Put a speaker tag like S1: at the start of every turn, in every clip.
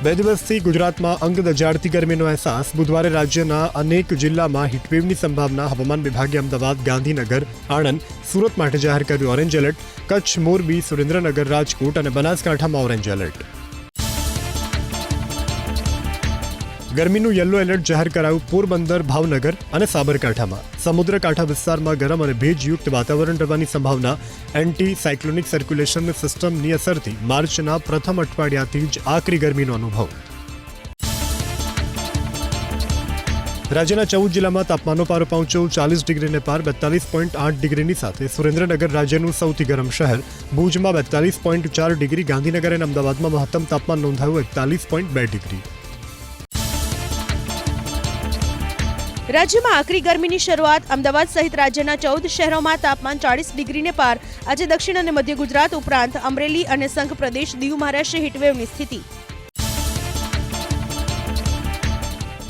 S1: બે દિવસથી ગુજરાતમાં અંગ દજાડતી ગરમીનો અહેસાસ. બુધવારે રાજ્યના અનેક જિલ્લામાં હીટવેવની સંભાવના. હવામાન વિભાગે અમદાવાદ, ગાંધીનગર, આણંદ, સુરત માટે જાહેર કર્યું ઓરેન્જ એલર્ટ. કચ્છ, મોરબી, સુરેન્દ્રનગર, રાજકોટ અને બનાસકાંઠામાં ઓરેન્જ એલર્ટ. ગરમીનું યલો એલર્ટ જાહેર કરાયું પોરબંદર, ભાવનગર અને સાબરકાંઠામાં. સમુદ્રકાંઠા વિસ્તારમાં ગરમ અને ભેજયુક્ત વાતાવરણ રહેવાની સંભાવના. એન્ટી સાયક્લોનિક સર્ક્યુલેશન સિસ્ટમની અસરથી માર્ચના પ્રથમ અઠવાડિયાથી જ આકરી ગરમીનો અનુભવ. રાજ્યના 14 જિલ્લામાં તાપમાનનો પારો પહોંચ્યો 40 ડિગ્રીને પાર. 42.8 ડિગ્રીની સાથે સુરેન્દ્રનગર રાજ્યનું સૌથી ગરમ શહેર. ભુજમાં 42.4 ડિગ્રી, ગાંધીનગર અને અમદાવાદમાં મહત્તમ તાપમાન નોંધાયું 41.2 ડિગ્રી.
S2: રાજ્યમાં આકરી ગરમીની શરૂઆત. અમદાવાદ સહિત રાજ્યના 14 શહેરોમાં તાપમાન 40 ડિગ્રીને પાર. આજે દક્ષિણ અને મધ્ય ગુજરાત ઉપરાંત અમરેલી અને સંઘ પ્રદેશ દીવમાં રહેશે હીટવેવની સ્થિતિ.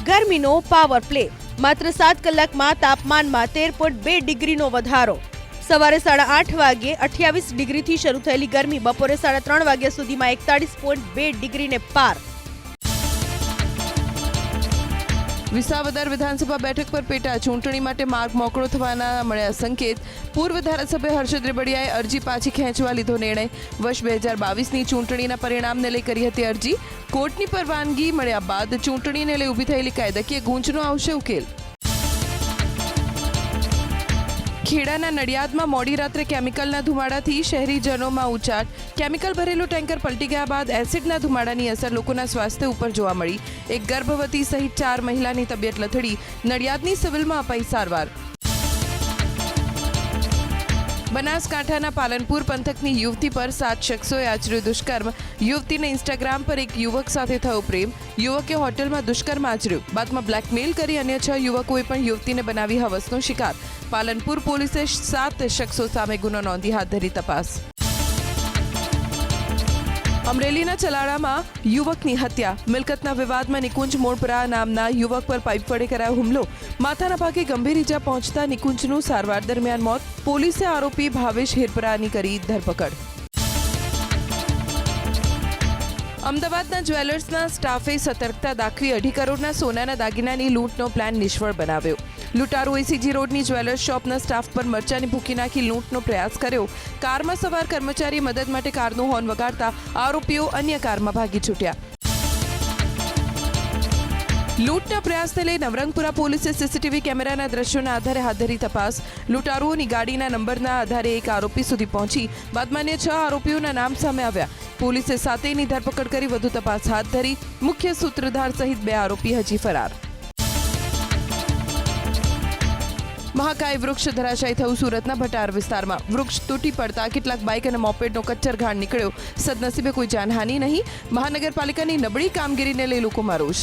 S2: ગરમીનો પાવર પ્લે. માત્ર 7 કલાકમાં તાપમાનમાં 13.2 ડિગ્રીનો વધારો. સવારે 8:30 વાગ્યે 28 ડિગ્રીથી શરૂ થયેલી ગરમી બપોરે 3:30 વાગ્યા સુધીમાં 41.2 ડિગ્રીને પાર.
S3: વિસાવદર વિધાનસભા બેઠક પર પેટા ચૂંટણી માટે માર્ગ મોકળો થવાના મળ્યા સંકેત. પૂર્વ ધારાસભ્ય હર્ષદ રેબડિયાએ અરજી પાછી ખેંચવા લીધો નિર્ણય. વર્ષ 2022ની ચૂંટણીના પરિણામને લઈ કરી હતી અરજી. કોર્ટની પરવાનગી મળ્યા બાદ ચૂંટણીને લઈ ઊભી થયેલી કાયદાકીય ગૂંચનો આવશે ઉકેલ. ખેડાના નડિયાદમાં મોડી રાત્રે કેમિકલના ધુમાડાથી શહેરીજનોમાં ઉચાટ. કેમિકલ ભરેલું ટેન્કર પલટી ગયા બાદ એસિડના ધુમાડાની અસર લોકોના સ્વાસ્થ્ય ઉપર જોવા મળી. એક ગર્ભવતી સહિત 4 મહિલાની તબિયત લથડી. નડિયાદની સિવિલમાં અપાઈ સારવાર. બનાસકાંઠાના પાલનપુર પંથકની યુવતી પર 7 શખ્સોએ આચર્યું દુષ્કર્મ. યુવતીને ઇન્સ્ટાગ્રામ પર એક યુવક સાથે થયો પ્રેમ. યુવકે હોટલમાં દુષ્કર્મ આચર્યું. બાદમાં બ્લેકમેલ કરી અન્ય 6 યુવકોએ પણ યુવતીને બનાવી હવસનો શિકાર. પાલનપુર પોલીસે 7 શખ્સો સામે ગુનો નોંધી હાથ ધરી તપાસ. અમરેલીના ચલાળામાં યુવકની હત્યા. મિલકતના વિવાદમાં નિકુંજ મોડપરા નામના યુવક પર પાઇપ વડે કરાયો હુમલો. માથાના ભાગે ગંભીર ઈજા પહોંચતા નિકુંજનું સારવાર દરમિયાન મોત. પોલીસે આરોપી ભાવેશ હિરપરાની કરી ધરપકડ. અમદાવાદના જ્વેલર્સના સ્ટાફે સતર્કતા દાખવી 2.5 કરોડના સોનાના દાગીનાની લૂંટનો પ્લાન નિષ્ફળ બનાવ્યો. લૂંટારૂ એસીજી રોડની જ્વેલર્સ શોપના સ્ટાફ પર મરચાની ભૂકી નાખી લૂંટનો પ્રયાસ કર્યો. કારમાં સવાર કર્મચારીએ મદદ માટે કારનું હોર્ન વગાડતા આરોપીઓ અન્ય કારમાં ભાગી છૂટ્યા. લૂંટના પ્રયાસને લઈ નવરંગપુરા પોલીસે સીસીટીવી કેમેરાના દ્રશ્યોના આધારે હાથ ધરી તપાસ. લૂંટારુઓની ગાડીના નંબરના આધારે એક આરોપી સુધી પહોંચી. બાદમાં અન્ય 6 આરોપીઓના નામ સામે આવ્યા. પોલીસે 7ની ધરપકડ કરી વધુ તપાસ હાથ ધરી. મુખ્ય સૂત્રધાર સહિત 2 આરોપી હજી ફરાર. મહાકાય વૃક્ષ ધરાશાયી થયું સુરતના ભટાર વિસ્તારમાં. વૃક્ષ તૂટી પડતા કેટલાક બાઇક અને મોપેડનો કચ્ચરઘાણ નીકળ્યો. સદનસીબે કોઈ જાનહાનિ નહીં. મહાનગરપાલિકાની નબળી કામગીરીને લઈ લોકોમાં રોષ.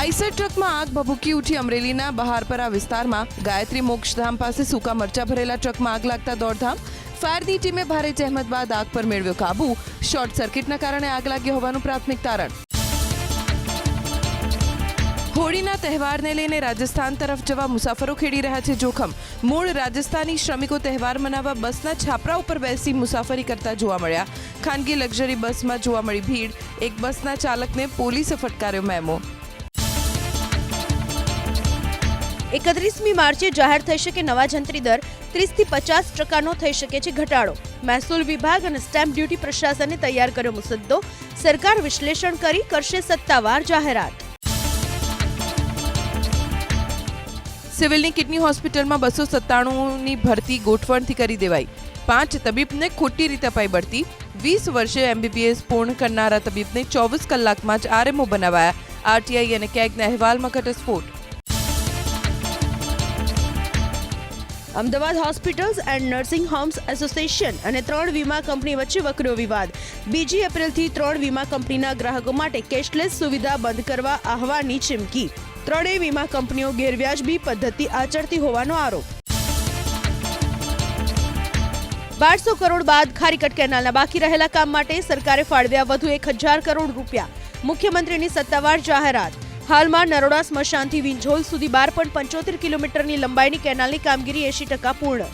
S3: આઈસર ટ્રકમાં આગ ભભૂકી ઉઠી. અમરેલીના બહારપરા વિસ્તારમાં ગાયત્રી મોક્ષધામ પાસે સૂકા મરચા ભરેલા ટ્રકમાં આગ લાગતા દોડધામ. ફાયરની ટીમે ભારે જહેમત બાદ આગ પર મેળવ્યો કાબુ. શોર્ટ સર્કિટના કારણે આગ લાગી હોવાનું પ્રાથમિક તારણ. હોળીના તહેવારને લઈને રાજસ્થાન તરફ જવા મુસાફરો ખેડી રહ્યા છે જોખમ. મૂળ રાજસ્થાની શ્રમિકો તહેવાર મનાવવા બસના છાપરા ઉપર બેસી મુસાફરી કરતા જોવા મળ્યા. ખાનગી લક્ઝરી બસમાં જોવા મળી ભીડ. એક બસના ચાલકને પોલીસે ફટકાર્યો મેમો.
S2: 31મી માર્ચે જાહેર થઈ શકે નવા જંત્રી દર. 30 થી 50% થઈ શકે છે ઘટાડો. મહેસૂલ વિભાગ અને સ્ટેમ્પ ડ્યુટી પ્રશાસને તૈયાર કર્યો મુસદ્દો. સરકાર વિશ્લેષણ કરી કરશે સત્તાવાર જાહેરાત.
S3: સિવિલની કિડની હોસ્પિટલમાં 297ની ભરતી ગોઠવણથી કરી દેવાઈ. 5 તબીબને ખોટી રીતે અપાઈ બઢતી. 20 વર્ષે MBBS પૂર્ણ કરનારા તબીબને 24 કલાકમાં જ RMO બનાવાયા. RTI અને કેગના અહેવાલમાં ઘટસ્ફોટ.
S2: Ahmedabad hospitals and nursing homes association અને 3 વીમા કંપની વચ્ચે વકર્યો વિવાદ. 2 એપ્રિલથી 3 વીમા કંપનીના ગ્રાહકો માટે કેશલેસ સુવિધા બંધ કરવા આહવાનની ચીમકી. 3 વીમા કંપનીઓ ગેરવ્યાજબી પદ્ધતિ આચરતી હોવાનો આરોપ. 1200 કરોડ બાદ ખારીકટ કેનાલના બાકી રહેલા કામ માટે સરકારે ફાળવ્યા વધુ 1000 કરોડ રૂપિયા. મુખ્યમંત્રીની સત્તાવાર જાહેરાત. હાલમાં નરોડા સ્મશાનથી વિંઝોલ સુધી 12.75 કિલોમીટરની લંબાઈની કેનાલની કામગીરી 80% પૂર્ણ.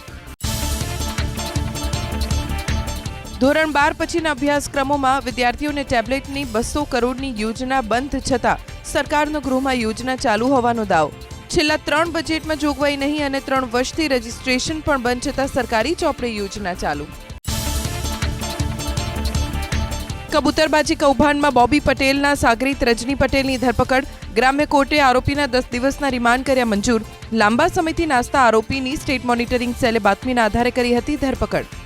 S3: ધોરણ 12 પછીના અભ્યાસક્રમોમાં વિદ્યાર્થીઓને ટેબ્લેટની 200 કરોડની યોજના બંધ છતાં સરકારનો ગૃહમાં યોજના ચાલુ હોવાનો દાવો. છેલ્લા 3 બજેટમાં જોગવાઈ નહીં અને 3 વર્ષથી રજીસ્ટ્રેશન પણ બંધ છતાં સરકારી ચોપડે યોજના ચાલુ. કબૂતરબાજી કૌભાંડમાં બોબી પટેલના સાગરીત રજની પટેલની ધરપકડ. ગ્રામ્ય કોર્ટે આરોપીના 10 દિવસના રિમાન્ડ કર્યા મંજૂર. લાંબા સમયથી નાસતા આરોપીની સ્ટેટ મોનિટરિંગ સેલે બાતમીના આધારે કરી હતી ધરપકડ.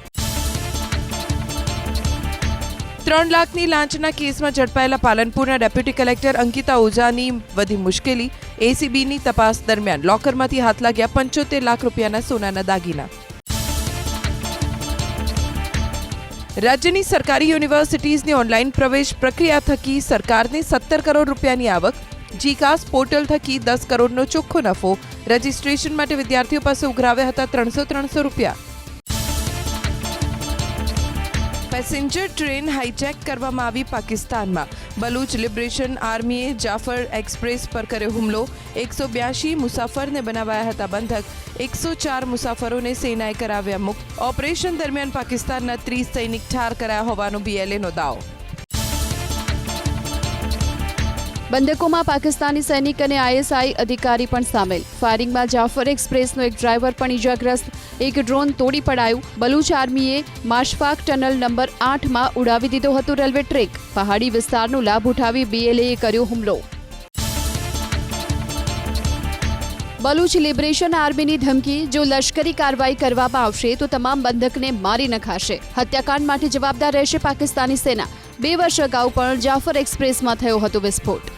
S3: 3 લાખની લાંચના કેસમાં ઝડપાયેલા પાલનપુરના ડેપ્યુટી કલેક્ટર અંકિતા ઓઝાની વધી મુશ્કેલી. એસીબીની તપાસ દરમિયાન લોકરમાંથી હાથ લાગ્યા 75 લાખ રૂપિયાના સોનાના દાગીના. રાજ્યની સરકારી યુનિવર્સિટીઝની ઓનલાઈન પ્રવેશ પ્રક્રિયા થકી સરકારને 17 કરોડ રૂપિયાની આવક. જીકાસ પોર્ટલ થકી 10 કરોડનો ચોખ્ખો નફો. રજીસ્ટ્રેશન માટે વિદ્યાર્થીઓ પાસે ઉઘરાવ્યા હતા 300 રૂપિયા. પેસેન્જર ટ્રેન હાઈજેક કરવામાં આવી પાકિસ્તાનમાં. બલુચ લિબરેશન આર્મીએ જાફર એક્સપ્રેસ પર કર્યો હુમલો. 182 મુસાફરને બનાવાયા હતા બંધક. 104 મુસાફરોને સેનાએ કરાવ્યા મુક્ત. ઓપરેશન દરમિયાન પાકિસ્તાનના 30 સૈનિક ઠાર કરાયા હોવાનો BLAનો દાવો.
S4: બંધકોમાં પાકિસ્તાની સૈનિક અને ISI અધિકારી પણ સામેલ. ફાયરિંગમાં જાફર એક્સપ્રેસનો એક ડ્રાઈવર પણ ઇજાગ્રસ્ત. એક ડ્રોન તોડી પડાયું. બલુચ આર્મીએ માશફાક ટનલ નંબર 8માં ઉડાવી દીધો હતો રેલવે ટ્રેક. પહાડી વિસ્તારનો લાભ ઉઠાવી BLAએ કર્યો હુમલો. બલુચ લિબરેશન આર્મીની ધમકી. જો લશ્કરી કાર્યવાહી કરવામાં આવશે તો તમામ બંધકને મારી નખાશે. હત્યાકાંડ માટે જવાબદાર રહેશે પાકિસ્તાની સેના. 2 વર્ષ અગાઉ પણ જાફર એક્સપ્રેસમાં થયો હતો વિસ્ફોટ.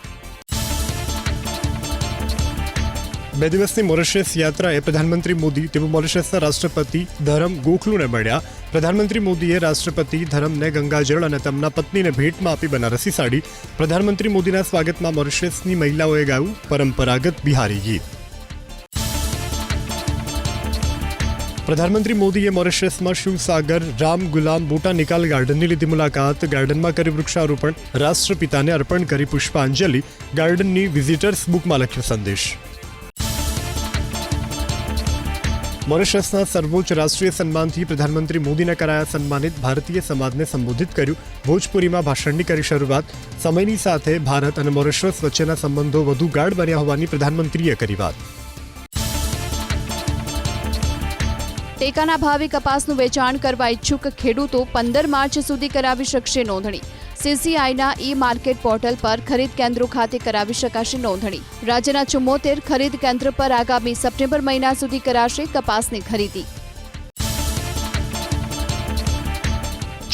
S1: 2 દિવસની મોરિશિયસ યાત્રાએ પ્રધાનમંત્રી મોદી તેમજ મોરિશિયસના રાષ્ટ્રપતિ ધરમ ગોખલુને મળ્યા. પ્રધાનમંત્રી મોદીએ રાષ્ટ્રપતિ ધરમને ગંગાજળ અને તેમના પત્નીને ભેટમાં આપી બનારસી સાડી. પ્રધાનમંત્રી મોદીના સ્વાગતમાં મોરિશિયસની મહિલાઓએ ગાયું પરંપરાગત બિહારી ગીત. પ્રધાનમંત્રી મોદીએ મોરિશિયસમાં શિવસાગર રામ ગુલામ બોટાનિકલ ગાર્ડનની લીધી મુલાકાત. ગાર્ડનમાં કરી વૃક્ષારોપણ. રાષ્ટ્રપિતાને અર્પણ કરી પુષ્પાંજલિ. ગાર્ડનની વિઝિટર્સ બુકમાં લખ્યો સંદેશ. મોરિશિયસના સર્વોચ્ચ રાષ્ટ્રીય સન્માનથી પ્રધાનમંત્રી મોદીને કરાયા સન્માનિત. ભારતીય સમાજને સંબોધિત કર્યું. ભોજપુરીમાં ભાષણની કરી શરૂઆત. સમયની સાથે ભારત અને મોરિશિયસ વચ્ચેના સંબંધો વધુ ગાઢ બન્યા હોવાની પ્રધાનમંત્રીએ કરી વાત.
S4: ટેકાના ભાવે કપાસનું વેચાણ કરવા ઈચ્છુક ખેડૂતો 15 માર્ચ સુધી કરાવી શકશે નોંધણી. CCIના માર્કેટ પોર્ટલ પર ખરીદ કેન્દ્રો ખાતે કરાવી શકાશે નોંધણી. રાજ્યના 74 ખરીદ કેન્દ્ર પર આગામી સપ્ટેમ્બર મહિના સુધી કરાશે કપાસની ખરીદી.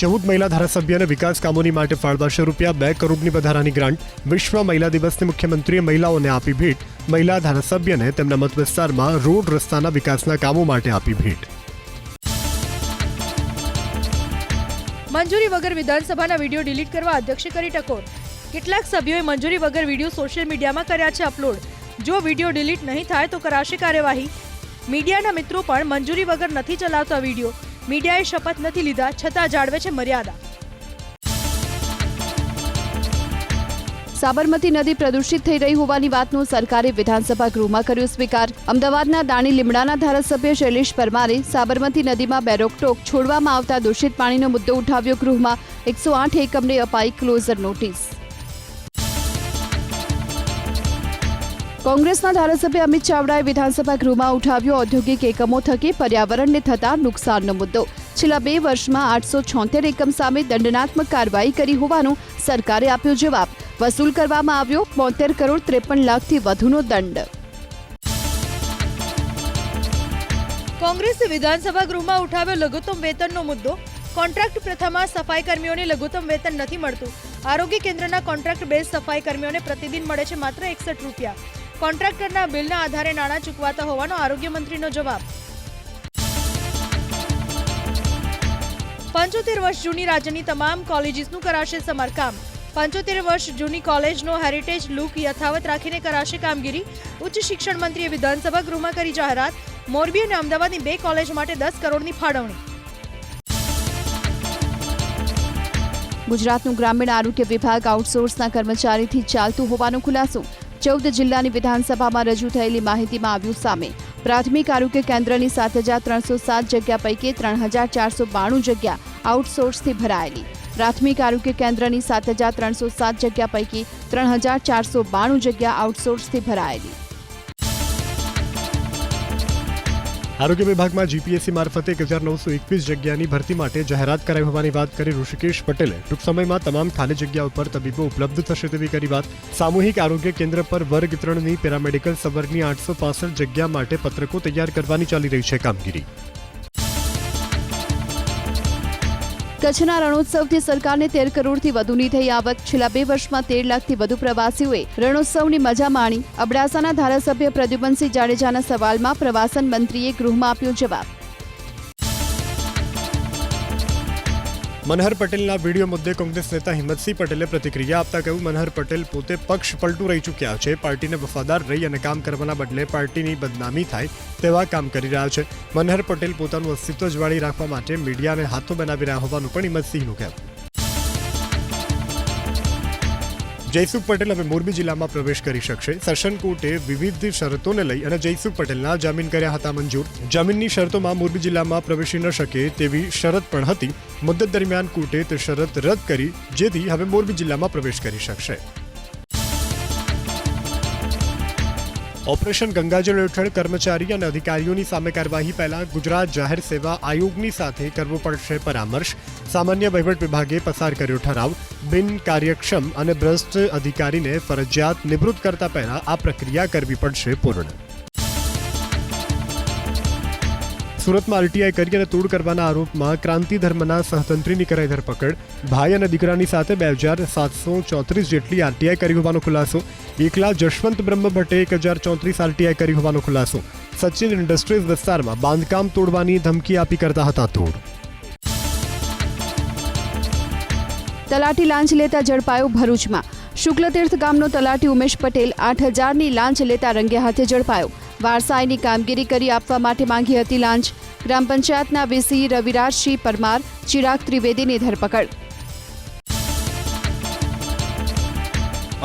S1: 14 મહિલા ધારાસભ્યને વિકાસ કામોની માટે ફાળવાશે રૂપિયા 2 કરોડની વધારાની ગ્રાન્ટ. વિશ્વ મહિલા દિવસની મુખ્યમંત્રીએ મહિલાઓને આપી ભેટ. મહિલા ધારાસભ્યને તેમના મત વિસ્તારમાં રોડ રસ્તાના વિકાસના કામો માટે આપી ભેટ.
S2: મંજૂરી વગર વિધાનસભાના વિડીયો ડિલીટ કરવા અધ્યક્ષે કરી ટકોર. કેટલાક સભ્યોએ મંજૂરી વગર વિડીયો સોશિયલ મીડિયામાં કર્યા છે અપલોડ. જો વિડીયો ડિલીટ નહીં થાય તો કરાશે કાર્યવાહી. મીડિયાના મિત્રો પણ મંજૂરી વગર નથી ચલાવતા વિડીયો. મીડિયાએ શપથ નથી લીધા છતાં જાળવે છે મર્યાદા.
S4: સાબરમતી નદી પ્રદૂષિત થઈ રહી હોવાની વાતનો સરકારે વિધાનસભા ગૃહમાં કર્યો સ્વીકાર. અમદાવાદના દાણી લીમડાના ધારાસભ્ય શૈલેષ પરમારે સાબરમતી નદીમાં બેરોકટોક છોડવામાં આવતા દૂષિત પાણીનો મુદ્દો ઉઠાવ્યો ગૃહમાં. 108 એકમને અપાઈ ક્લોઝર નોટિસ. કોંગ્રેસના ધારાસભ્ય અમિત ચાવડાએ વિધાનસભા ગૃહમાં ઉઠાવ્યો ઔદ્યોગિક એકમો થકી પર્યાવરણને થતા નુકસાનનો મુદ્દો. છેલ્લા 2 વર્ષમાં 876 એકમ સામે દંડનાત્મક કાર્યવાહી કરી હોવાનો સરકારે આપ્યો જવાબ. વસૂલ કરવામાં આવ્યો 72 કરોડ 53 લાખથી વધુનો દંડ.
S2: કોંગ્રેસે વિધાનસભા ગૃહમાં ઉઠાવ્યો લઘુત્તમ વેતનનો મુદ્દો. કોન્ટ્રાક્ટ પ્રથામાં સફાઈ કર્મીઓને લઘુત્તમ વેતન નથી મળતું. આરોગ્ય કેન્દ્રના કોન્ટ્રાક્ટ બેઝ સફાઈ કર્મીઓને પ્રતિદિન મળે છે માત્ર 61 રૂપિયા. કોન્ટ્રાક્ટરના બિલના આધારે નાણાં ચૂકવાતા હોવાનો આરોગ્ય મંત્રીનો જવાબ. 75 વર્ષ જૂની રાજ્યની તમામ કોલેજીસનું કરાશે સમારકામ. 75 વર્ષ જૂની કોલેજનો હેરિટેજ લુક યથાવત રાખીને કરાશે કામગીરી. ઉચ્ચ શિક્ષણ મંત્રીએ વિધાનસભા ગૃહમાં કરી જાહેરાત. મોરબી અને અમદાવાદની 2 કોલેજ માટે 10 કરોડની ફાળવણી.
S4: ગુજરાતનું ગ્રામીણ આરોગ્ય વિભાગ આઉટસોર્સના કર્મચારીથી ચાલતું હોવાનો ખુલાસો. 14 જિલ્લાની વિધાનસભામાં રજૂ થયેલી માહિતીમાં આવ્યું સામે. પ્રાથમિક આરોગ્ય કેન્દ્રની 7307 જગ્યા પૈકી 3492 જગ્યા આઉટસોર્સથી ભરાયેલી. પ્રાથમિક આરોગ્ય કેન્દ્રની 7,307 જગ્યા પૈકી 3,492 જગ્યા આઉટસોર્સથી ભરાયેલી.
S1: આરોગ્ય વિભાગમાં જીપીએસસી મારફતે 1,921 જગ્યાની ભરતી માટે જાહેરાત કરાઈ હોવાની વાત કરી ઋષિકેશ પટેલે ટૂંક સમયમાં તમામ ખાલી જગ્યા ઉપર તબીબો ઉપલબ્ધ થશે તેવી કરી વાત. સામૂહિક આરોગ્ય કેન્દ્ર પર વર્ગ 3ની પેરામેડિકલ સંવર્ગની 865 જગ્યા માટે પત્રકો તૈયાર કરવાની ચાલી રહી છે કામગીરી.
S4: કચ્છના રણોત્સવથી સરકારને 13 કરોડથી વધુની થઈ આવક. છેલ્લા 2 વર્ષમાં 13 લાખથી વધુ પ્રવાસીઓએ રણોત્સવની મજા માણી. અબડાસાના ધારાસભ્ય પ્રદ્યુમનસિંહ જાડેજાના સવાલમાં પ્રવાસન મંત્રીએ ગૃહમાં આપ્યો જવાબ.
S1: મનહર પટેલના વિડીયો મુદ્દે કોંગ્રેસ નેતા હિંમતસિંહ પટેલે પ્રતિક્રિયા આપતા કહ્યું, મનહર પટેલ પોતે પક્ષ પલટું રહી ચૂક્યા છે. પાર્ટીને વફાદાર રહી અને કામ કરવાના બદલે પાર્ટીની બદનામી થાય તેવા કામ કરી રહ્યા છે. મનહર પટેલ પોતાનું અસ્તિત્વ જાળવી રાખવા માટે મીડિયાને હાથો બનાવી રહ્યા હોવાનું પણ હિંમતસિંહનું કહેવું. જયસુખ પટેલ હવે મોરબી જિલ્લામાં પ્રવેશ કરી શકશે. સેશન કોર્ટે વિવિધ શરતોને લઈ અને જયસુખ પટેલના જામીન કર્યા હતા મંજૂર. જામીનની શરતોમાં મોરબી જિલ્લામાં પ્રવેશી ન શકે તેવી શરત પણ હતી. મુદ્દત દરમિયાન કોર્ટે તે શરત રદ કરી, જેથી હવે મોરબી જિલ્લામાં પ્રવેશ કરી શકશે. ઓપરેશન ગંગાજળ હેઠળ કર્મચારી અને અધિકારીઓની સામે કાર્યવાહી પહેલા ગુજરાત જાહેર સેવા આયોગની સાથે કરવો પડશે પરામર્શ. સામાન્ય વહીવટ વિભાગે પસાર કર્યો ઠરાવ. બિન કાર્યક્ષમ અને ભ્રષ્ટ અધિકારીને ફરજિયાત નિવૃત્ત કરતા પહેલા આ પ્રક્રિયા કરવી પડશે પૂર્ણ. સુરતમાં આરટીઆઈ કરી અને તોડ કરવાના આરોપમાં ક્રાંતિ ધર્મના સહતંત્રીની કરાઈ ધરપકડ. ભાઈ અને દીકરાની સાથે 2,734 જેટલી આરટીઆઈ કરી હોવાનો ખુલાસો. એકલા જશવંત બ્રહ્મ ભટ્ટે 1,034 આરટીઆઈ કરી હોવાનો ખુલાસો. સચિન ઇન્ડસ્ટ્રીઝ વિસ્તારમાં બાંધકામ તોડવાની ધમકી આપી કરતા હતા તોડ.
S4: તલાટી લાંચ લેતા ઝડપાયો ભરૂચમાં. શુક્લતીર્થ ગામનો તલાટી ઉમેશ પટેલ 8,000ની લાંચ લેતા રંગે હાથે ઝડપાયો. વારસાઈની કામગીરી કરી આપવા માટે માંગી હતી લાંચ. ગ્રામ પંચાયતના વીસી રવિરાજસિંહ પરમાર, ચિરાગ ત્રિવેદીની ધરપકડ.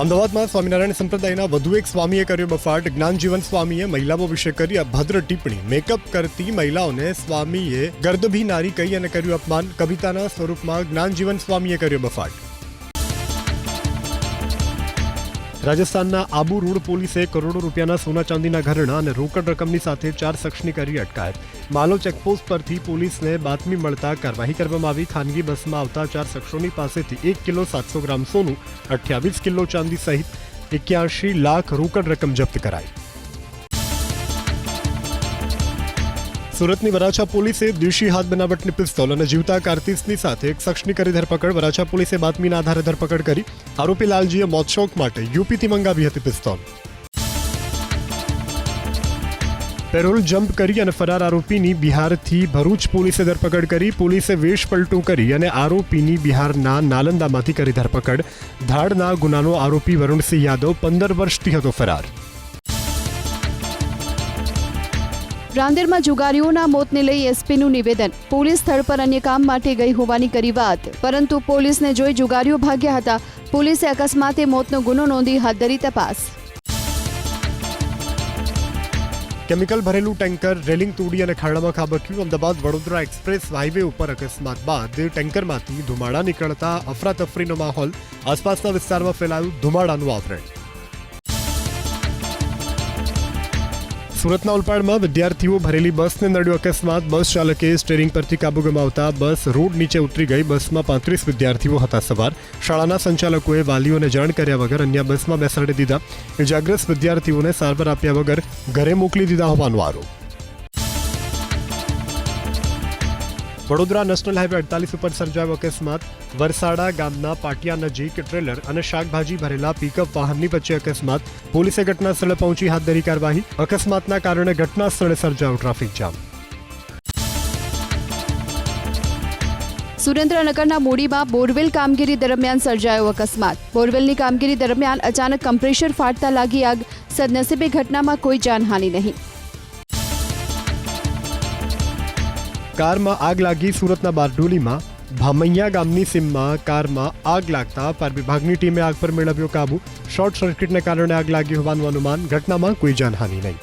S1: અમદાવાદમાં સ્વામિનારાયણ સંપ્રદાયના વધુ એક સ્વામીએ કર્યો બફાટ. જ્ઞાનજીવન સ્વામીએ મહિલાઓ વિશે કરી અભદ્ર ટિપ્પણી. મેકઅપ કરતી મહિલાઓને સ્વામીએ ગર્દભી નારી કહી અને કર્યું અપમાન. કવિતાના સ્વરૂપમાં જ્ઞાનજીવન સ્વામીએ કર્યો બફાટ. રાજસ્થાનના આબુ રોડ પોલીસે કરોડો રૂપિયાના સોના ચાંદીના ઘરેણાં અને રોકડ રકમની સાથે 4 શખ્સની કરી અટકાયત. માલો ચેકપોસ્ટ પરથી પોલીસને બાતમી મળતા કાર્યવાહી કરવામાં આવી. ખાનગી બસમાં આવતા 4 શખ્સોની પાસેથી 1 કિલો 700 ગ્રામ સોનું, 28 કિલો ચાંદી સહિત 81 લાખ રોકડ રકમ જપ્ત કરાઈ. સુરતની વરાછા પોલીસે દેશી હાથ બનાવટની પિસ્તોલ અને જીવતા કારતીસની સાથે એક શખ્સની કરી ધરપકડ. વરાછા પોલીસે બાતમીના આધારે ધરપકડ કરી. આરોપી લાલજીએ મોતશોક માટે યુપીથી મંગાવી હતી પિસ્તોલ. પેરોલ જમ્પ કરી અને ફરાર આરોપીની બિહારથી ભરૂચ પોલીસે ધરપકડ કરી. પોલીસે વેશ પલટું કરી અને આરોપીની બિહારના નાલંદામાંથી કરી ધરપકડ. ધાડના ગુનાનો આરોપી વરુણસિંહ યાદવ 15 વર્ષથી હતો ફરાર.
S4: રાંદેરમાં જુગારીઓના મોતને લઈ એસપીનું નિવેદન. પોલીસ સ્થળ પર અન્ય કામ માટે ગઈ હોવાની કરી વાત, પરંતુ પોલીસને જોઈ જુગારીઓ ભાગ્યા હતા. પોલીસે અકસ્માતે મોતનો ગુનો નોંધી હાથ ધરી તપાસ.
S1: કેમિકલ ભરેલું ટેન્કર રેલિંગ તોડી અને ખાડામાં ખાબક્યું. અમદાવાદ વડોદરા એક્સપ્રેસ હાઈવે ઉપર અકસ્માત બાદ ટેન્કરમાંથી ધુમાડા નીકળતા અફરાતફરીનો માહોલ. આસપાસના વિસ્તારમાં ફેલાયું ધુમાડાનું આવરણ. સુરતના ઉલપાડમાં વિદ્યાર્થીઓ ભરેલી બસને નડ્યો અકસ્માત. બસ ચાલકે સ્ટીયરિંગ પરથી કાબુ ગુમાવતા બસ રોડ નીચે ઉતરી ગઈ. બસમાં 35 વિદ્યાર્થીઓ હતા સવાર. શાળાના સંચાલકોએ વાલીઓને જાણ કર્યા વગર અન્ય બસમાં બેસાડી દીધા. ઇજાગ્રસ્ત વિદ્યાર્થીઓને સારવાર આપ્યા વગર ઘરે મોકલી દીધા હોવાનો આરોપ. વડોદરા નેશનલ હાઈવે 48 ઉપર સર્જાયો અકસ્માત. વરસાડા ગામના પાટિયા નજીક ટ્રેલર અને શાકભાજી ભરેલા પિકઅપ વાહનની વચ્ચે અકસ્માત. પોલીસે ઘટના સ્થળે પહોંચી હાથ ધરી કાર્યવાહી. અકસ્માતના કારણે ઘટના સ્થળે સર્જાયો ટ્રાફિક જામ.
S4: સુરેન્દ્રનગરના મૂડીમાં બોરવેલ કામગીરી દરમિયાન સર્જાયો અકસ્માત. બોરવેલની કામગીરી દરમિયાન અચાનક કમ્પ્રેસર ફાટતા લાગી આગ. સદનસીબે ઘટનામાં કોઈ જાનહાનિ નહીં. કારમાં આગ લાગી. સુરતના બારડોલીમાં ભામૈયા ગામની સીમમાં કારમાં આગ લાગતા ફાયર વિભાગની ટીમે આગ પર મેળવ્યો કાબુ. શોર્ટ સર્કિટને કારણે આગ લાગી હોવાનું અનુમાન. ઘટનામાં કોઈ જાનહાનિ નહીં.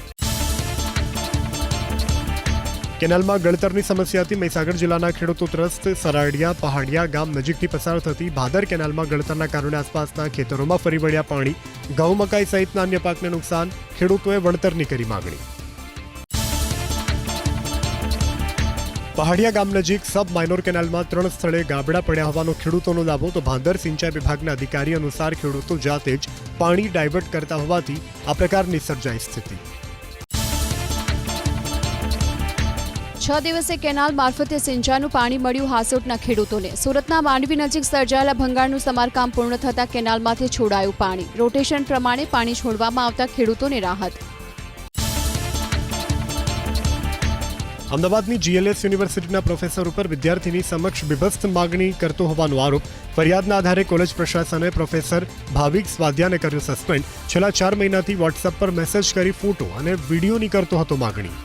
S1: કેનાલમાં ગળતરની સમસ્યાથી મહીસાગર જિલ્લાના ખેડૂતો ત્રસ્ત. સરાડિયા પહાડિયા ગામ નજીકથી પસાર થતી ભાદર કેનાલમાં ગળતરના કારણે આસપાસના ખેતરોમાં ફરી વળ્યા પાણી. ઘઉં મકાઈ સહિતના અન્ય પાકને નુકસાન. ખેડૂતોએ વળતરની કરી માગણી. પહાડિયા ગામ નજીક સબ માઇનોર કેનાલમાં 3 સ્થળે ગાબડા પડ્યા હોવાનો ખેડૂતોનો દાવો. તો ભાદર સિંચાઈ વિભાગના અધિકારી અનુસાર ખેડૂતો જાતે જ પાણી ડાયવર્ટ કરતા હોવાથી આ પ્રકારની સર્જાઈ સ્થિતિ.
S4: 6 દિવસે કેનાલ મારફતે સિંચાઈનું પાણી મળ્યું હાસોટના ખેડૂતોને. સુરતના માંડવી નજીક સર્જાયેલા ભંગાણનું સમારકામ પૂર્ણ થતાં કેનાલમાંથી છોડાયું પાણી. રોટેશન પ્રમાણે પાણી છોડવામાં આવતા ખેડૂતોને રાહત.
S1: અમદાવાદની GLS યુનિવર્સિટીના પ્રોફેસર ઉપર વિદ્યાર્થીની સમક્ષ બીભત્સ માગણી કરતો હોવાનો આરોપ. ફરિયાદના આધારે કોલેજ પ્રશાસને પ્રોફેસર ભાવિક સ્વાધ્યાને કર્યો સસ્પેન્ડ. છેલ્લા 4 મહિનાથી વોટ્સએપ પર મેસેજ કરી ફોટો અને વિડીયોની કરતો હતો માગણી.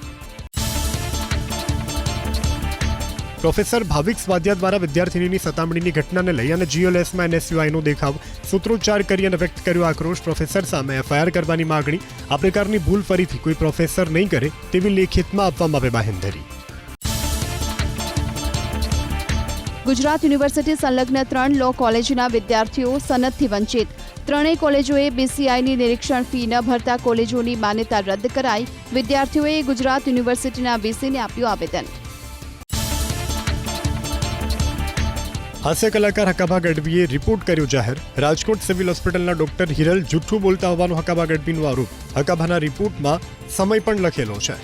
S1: પ્રોફેસર ભાવિક સ્વાધ્યા દ્વારા વિદ્યાર્થીની સતામણીની ઘટનાને લઈ અને GLSમાં NSUIનો દેખાવ સૂત્રોચ્ચાર કરી અને વ્યક્ત કર્યો આક્રોશ. પ્રોફેસર સામે FIR કરવાની માગણી. આ પ્રકારની ભૂલ ફરીથી કોઈ પ્રોફેસર નહીં કરે તેવી લેખિતમાં આપવામાં આવે બાહેંધરી.
S4: ગુજરાત યુનિવર્સિટી સંલગ્ન 3 લો કોલેજના વિદ્યાર્થીઓ સનદથી વંચિત. 3 કોલેજોએ BCIની નિરીક્ષણ ફી ન ભરતા કોલેજોની માન્યતા રદ કરાઈ. વિદ્યાર્થીઓએ ગુજરાત યુનિવર્સિટીના VCને આપ્યું આવેદન.
S1: હાસ્ય કલાકાર હકાભા ગઢવીએ રિપોર્ટ કર્યો જાહેર. રાજકોટ સિવિલ હોસ્પિટલના ડોક્ટર હિરલ જૂઠું બોલતા હોવાનો હકાભા ગઢવીનો આરોપ. હકાભાના રિપોર્ટમાં સમય પણ લખેલો છે.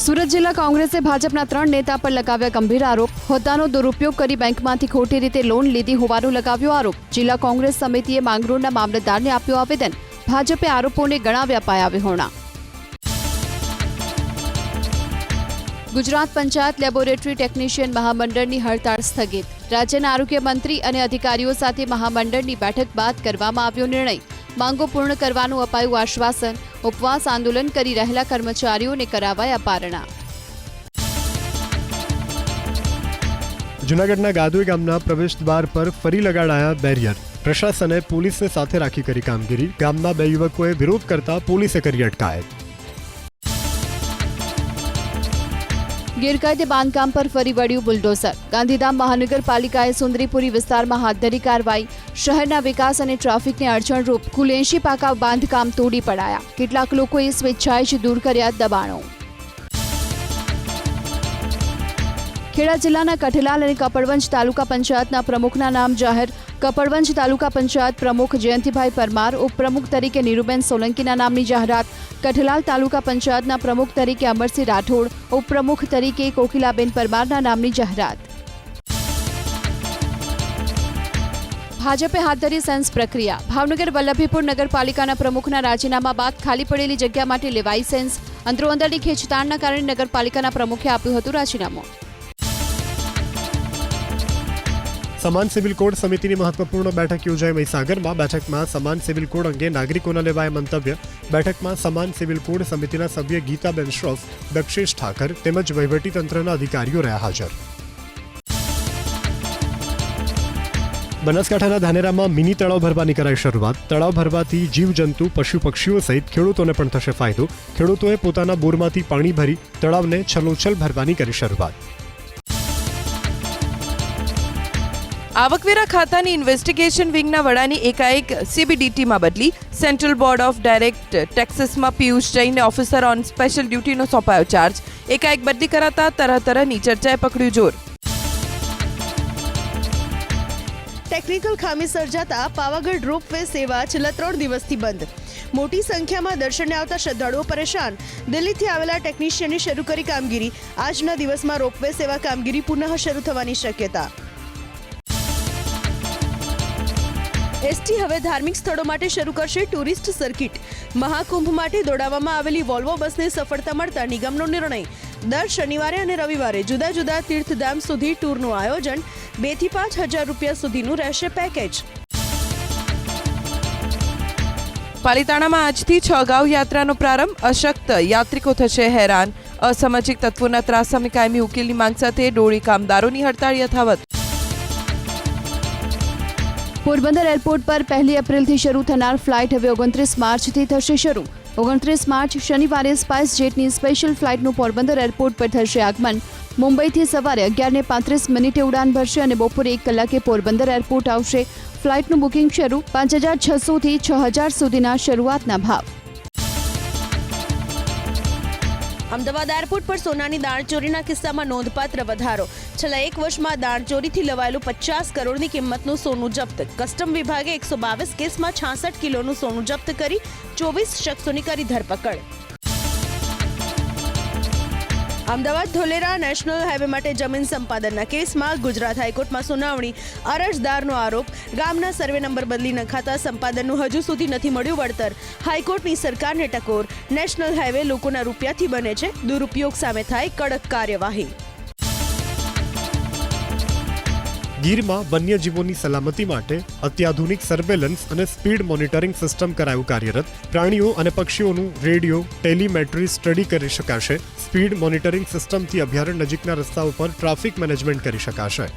S4: સુરત જિલ્લા કોંગ્રેસે ભાજપના 3 નેતા પર લગાવ્યા ગંભીર આરોપ. હોદ્દાનો દુરુપયોગ કરી બેંકમાંથી ખોટી રીતે લોન લીધી હોવાનો લગાવ્યો આરોપ. જિલ્લા કોંગ્રેસ સમિતિએ માંગરોળના મામલતદારને આપ્યો આવેદન. ભાજપે આરોપોને ગણાવ્યા પાયા વિહોણા. ગુજરાત પંચાયત લેબોરેટરી ટેકનિશિયન મહામંડળની હડતાળ સ્થગિત. રાજ્યના આરોગ્ય મંત્રી અને અધિકારીઓ સાથે મહામંડળની બેઠક બાદ કરવામાં આવ્યો નિર્ણય. માંગો પૂર્ણ કરવાનું અપાયું આશ્વાસન. ઉપવાસ આંદોલન કરી રહેલા કર્મચારીઓને કરાવાયા પારણા.
S1: જૂનાગઢના ગાદોઈ ગામના પ્રવેશદ્વાર પર ફરી લગાડાયા બેરિયર. પ્રશાસને પોલીસને સાથે રાખી કરી કામગીરી. ગામના 2 યુવકોએ વિરોધ કરતા પોલીસે કરી અટકાયત.
S4: ગેરકાયદે બાંધકામ પર ફરી વળ્યું બુલડોઝર. ગાંધીધામ મહાનગરપાલિકાએ સુંદરીપુરી વિસ્તારમાં હાથ ધરી કાર્યવાહી. શહેરના વિકાસ અને ટ્રાફિકને અડચણરૂપ કુલ 80 પાકા બાંધકામ તોડી પડાયા. કેટલાક લોકોએ સ્વેચ્છાએ જ દૂર કર્યા દબાણો. ખેડા જિલ્લાના કઠલાલ અને કપડવંજ તાલુકા પંચાયતના પ્રમુખના નામ જાહેર. કપડવંજ તાલુકા પંચાયત પ્રમુખ જયંતિભાઈ પરમાર, ઉપપ્રમુખ તરીકે નીરુબેન સોલંકીના નામની જાહેરાત. કઠલાલ તાલુકા પંચાયતના પ્રમુખ તરીકે અમરસિંહ રાઠોડ, ઉપપ્રમુખ તરીકે કોકિલાબેન પરમારના નામની જાહેરાત. ભાજપે હાથ ધરી સેન્સ પ્રક્રિયા. ભાવનગર વલ્લભીપુર નગરપાલિકાના પ્રમુખના રાજીનામા બાદ ખાલી પડેલી જગ્યા માટે લેવાઈ સેન્સ. અંદરોઅંદરની ખેંચતાણના કારણે નગરપાલિકાના પ્રમુખે આપ્યું હતું રાજીનામું.
S1: સમાન સિવિલ કોડ સમિતિની મહત્વપૂર્ણ બેઠક યોજાઈ મહીસાગરમાં. બેઠકમાં સમાન સિવિલ કોડ અંગે નાગરિકોના લેવાયા મંતવ્ય. બેઠકમાં સમાન સિવિલ કોડ સમિતિના સભ્ય ગીતાબેન શ્રોફ, દક્ષેશ ઠાકર તેમજ વહીવટીતંત્રના અધિકારીઓ રહ્યા હાજર. બનાસકાંઠાના ધાનેરામાં મિની તળાવ ભરવાની કરાઈ શરૂઆત. તળાવ ભરવાથી જીવજંતુ, પશુ પક્ષીઓ સહિત ખેડૂતોને પણ થશે ફાયદો. ખેડૂતોએ પોતાના બોરમાંથી પાણી ભરી તળાવને છલોછલ ભરવાની કરી શરૂઆત.
S3: આવકવેરા ખાતાની ઇન્વેસ્ટિગેશન વિંગના વડાની એકાએક CBDTમાં બદલી. સેન્ટ્રલ બોર્ડ ઓફ ડાયરેક્ટ ટેક્સીસમાં પિયુષ જૈનને ઓફિસર ઓન સ્પેશિયલ ડ્યુટીનો સોંપાયો ચાર્જ. એકાએક બદલી કરાતા તરહની ચર્ચાએ પકડ્યું જોર.
S2: ટેકનિકલ ખામી સર્જાતા પાવાગઢ રોપવે સેવા છેલ્લા 3 દિવસથી બંધ. મોટી સંખ્યામાં દર્શને આવતા શ્રદ્ધાળુઓ પરેશાન. દિલ્હીથી આવેલા ટેકનિશિયને શરૂ કરી કામગીરી. આજના દિવસમાં રોપવે સેવા કામગીરી પુનઃ શરૂ થવાની શક્યતા. એસટી હવે ધાર્મિક સ્થળો માટે શરૂ કરશે ટુરિસ્ટ સર્કિટ. મહાકુંભ માટે દોડાવવામાં આવેલી વોલ્વો બસને સફળતા મળતા નિગમનો નિર્ણય. દર શનિવારે અને રવિવારે જુદા જુદા તીર્થધામ સુધી ટૂરનું આયોજન. 2 થી 5 હજાર રૂપિયા સુધીનું રહેશે પેકેજ.
S3: પાલિતાણામાં આજથી 6 ગાઉ યાત્રાનો પ્રારંભ. અશક્ત યાત્રિકો થશે હેરાન. અસામાજિક તત્વોના ત્રાસ સામે કાયમી ઉકેલની માંગ સાથે ડોળી કામદારોની હડતાળ યથાવત.
S4: પોરબંદર એરપોર્ટ પર 1 એપ્રિલથી શરૂ થનાર ફ્લાઇટ હવે 29 માર્ચથી થશે શરૂ. 29 માર્ચ શનિવારે સ્પાઇસ જેટની સ્પેશિયલ ફ્લાઇટનું પોરબંદર એરપોર્ટ પર થશે આગમન. મુંબઈથી સવારે 11:35 ઉડાન ભરશે અને બપોરે 1 કલાકે પોરબંદર એરપોર્ટ આવશે. ફ્લાઇટનું બુકિંગ શરૂ 5,600 થી 6,000 સુધીના શરૂઆતના ભાવ.
S2: અમદાવાદ એરપોર્ટ પર સોનાની દાણચોરીના કિસ્સામાં નોંધપાત્ર વધારો. છેલ્લા 1 વર્ષમાં દાણચોરીથી લવાયેલું 50 કરોડની કિંમતનું સોનું જપ્ત. કસ્ટમ વિભાગે 122 કેસમાં 66 કિલોનું સોનું જપ્ત કરી 24 શખ્સોની કરી ધરપકડ. અમદાવાદ ધોલેરા નેશનલ હાઈવે માટે જમીન સંપાદનના કેસમાં ગુજરાત હાઈકોર્ટમાં સુનાવણી. અરજદારનો આરોપ, ગામના સર્વે નંબર બદલી નખાતા સંપાદનનું હજુ સુધી નથી મળ્યું વળતર. હાઈકોર્ટની સરકારને ટકોર. નેશનલ હાઈવે લોકોના રૂપિયાથી બને છે, દુરુપયોગ સામે થાય કડક કાર્યવાહી.
S1: ગીરમાં વન્યજીવોની સલામતી માટે અત્યાધુનિક સર્વેલન્સ અને સ્પીડ મોનિટરિંગ સિસ્ટમ કરાયું કાર્યરત. પ્રાણીઓ અને પક્ષીઓનું રેડિયો ટેલિમેટ્રી સ્ટડી કરી શકાશે. સ્પીડ મોનિટરિંગ સિસ્ટમથી અભયારણ્ય નજીકના રસ્તાઓ પર ટ્રાફિક મેનેજમેન્ટ કરી શકાશે.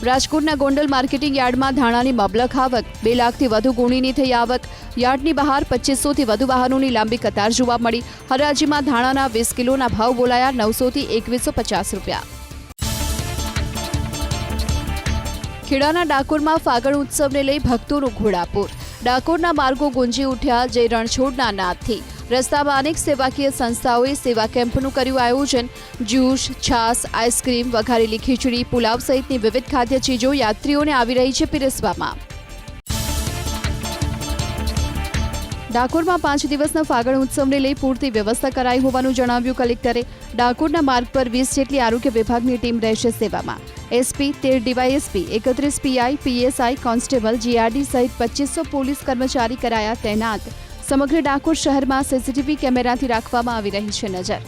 S4: રાજકોટના ગોંડલ માર્કેટિંગ યાર્ડમાં ધાણાની મબલખ આવક. 2 લાખથી વધુ ગુણીની થઈ આવક. યાર્ડની બહાર 2500થી વધુ વાહનોની લાંબી કતાર જોવા મળી. હરાજીમાં ધાણાના 20 કિલોના ભાવ બોલાયા 900 થી 2150 રૂપિયા. ખેડાના ડાકોરમાં ફાગણ ઉત્સવને લઈ ભક્તોનું ઘોડાપૂર. ડાકોરના માર્ગો ગુંજી ઉઠ્યા જય રણછોડના નાદથી. રસ્તામાં અનેક સેવાકીય સંસ્થાઓએ સેવા કેમ્પનું કર્યું આયોજન. જ્યુસ, છાસ, આઈસ્ક્રીમ, વઘારેલી ખીચડી, પુલાવ સહિતની વિવિધ ખાદ્ય ચીજો યાત્રીઓને આવી રહી છે પીરસવામાં. ડાકોરમાં 5 દિવસના ફાગણ ઉત્સવને લઈ પૂરતી વ્યવસ્થા કરાઈ હોવાનું જણાવ્યું કલેક્ટરે. ડાકોરના માર્ગ પર 20 જેટલી આરોગ્ય વિભાગની ટીમ રહેશે સેવામાં. SP, 13 DYSP, 31 PI, PSI, constable, GRD સહિત 2500 પોલીસ કર્મચારી કરાયા તૈનાત. સમગ્ર ડાકોર શહેરમાં સીસીટીવી કેમેરાથી રાખવામાં આવી રહી છે નજર.